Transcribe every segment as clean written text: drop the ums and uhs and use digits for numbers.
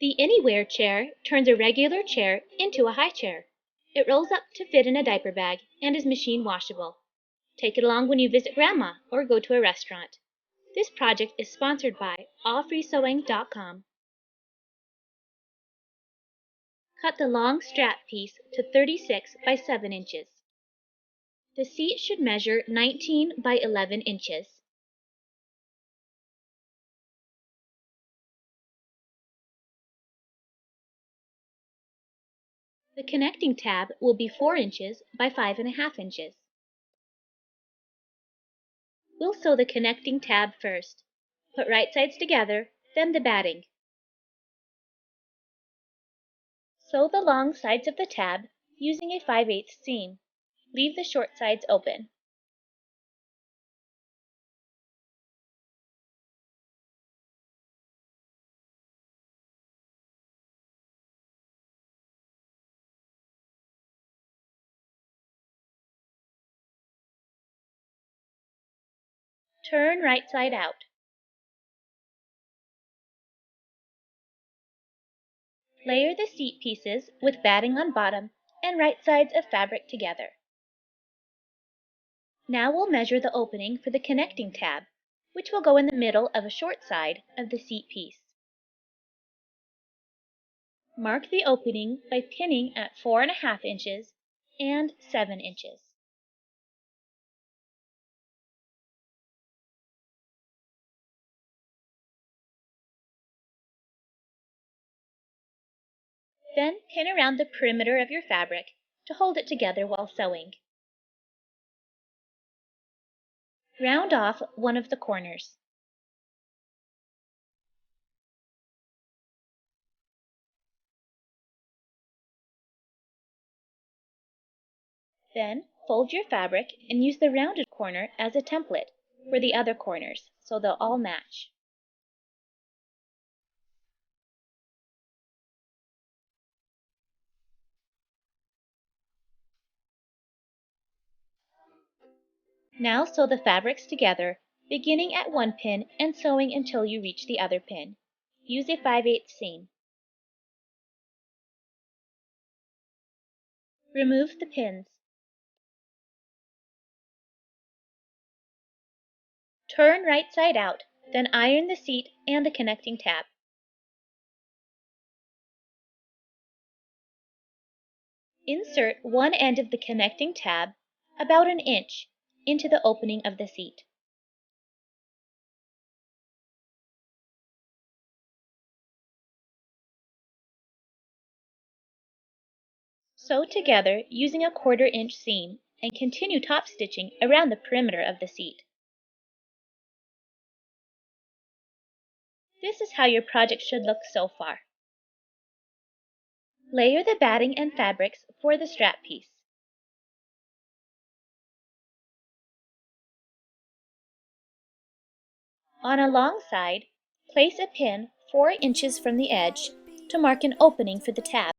The Anywhere chair turns a regular chair into a high chair. It rolls up to fit in a diaper bag and is machine washable. Take it along when you visit Grandma or go to a restaurant. This project is sponsored by allfreesewing.com. Cut the long strap piece to 36 by 7 inches. The seat should measure 19 by 11 inches. The connecting tab will be 4 inches by 5.5 inches. We'll sew the connecting tab first. Put right sides together, then the batting. Sew the long sides of the tab using a 5/8 seam. Leave the short sides open. Turn right side out. Layer the seat pieces with batting on bottom and right sides of fabric together. Now we'll measure the opening for the connecting tab, which will go in the middle of a short side of the seat piece. Mark the opening by pinning at 4.5 inches and 7 inches. Then pin around the perimeter of your fabric to hold it together while sewing. Round off one of the corners. Then fold your fabric and use the rounded corner as a template for the other corners so they'll all match. Now sew the fabrics together, beginning at one pin and sewing until you reach the other pin. Use a 5/8 seam. Remove the pins. Turn right side out, then iron the seat and the connecting tab. Insert one end of the connecting tab, about an inch, into the opening of the seat. Sew together using a 1/4 inch seam and continue top stitching around the perimeter of the seat. This is how your project should look so far. Layer the batting and fabrics for the strap piece. On a long side, place a pin 4 inches from the edge to mark an opening for the tab.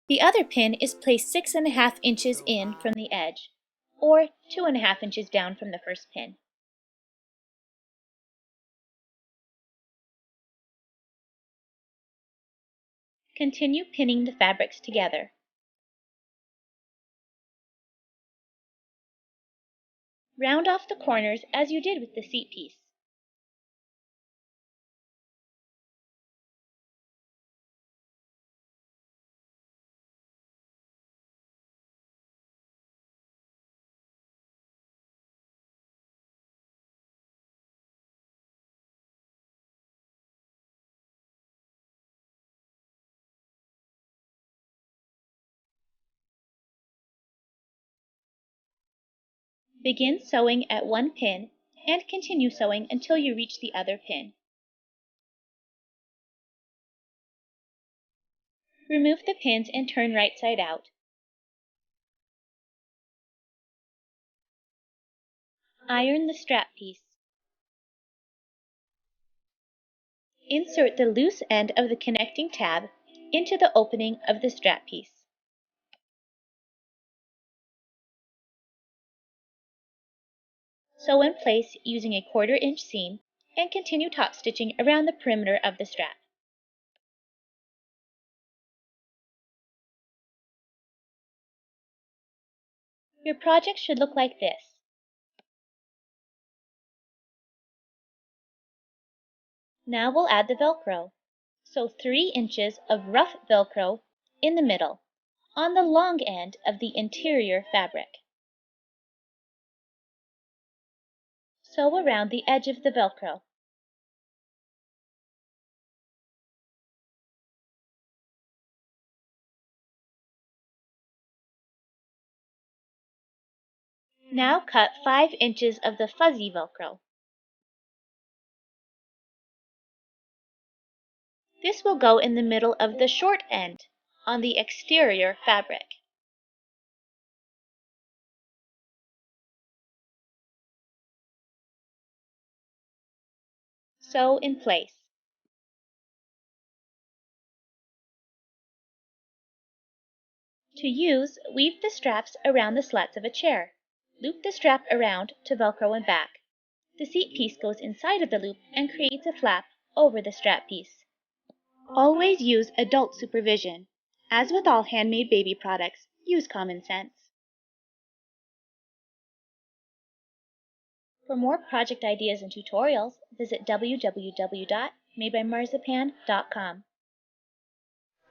The other pin is placed 6.5 inches in from the edge, or 2.5 inches down from the first pin. Continue pinning the fabrics together. Round off the corners as you did with the seat piece. Begin sewing at one pin and continue sewing until you reach the other pin. Remove the pins and turn right side out. Iron the strap piece. Insert the loose end of the connecting tab into the opening of the strap piece. Sew in place using a 1/4-inch seam and continue top stitching around the perimeter of the strap. Your project should look like this. Now we'll add the velcro. Sew 3 inches of rough velcro in the middle, on the long end of the interior fabric. Sew around the edge of the velcro. Now cut 5 inches of the fuzzy velcro. This will go in the middle of the short end, on the exterior fabric. Sew in place. To use, weave the straps around the slats of a chair. Loop the strap around to velcro and back. The seat piece goes inside of the loop and creates a flap over the strap piece. Always use adult supervision. As with all handmade baby products, use common sense. For more project ideas and tutorials, visit www.madebymarzipan.com.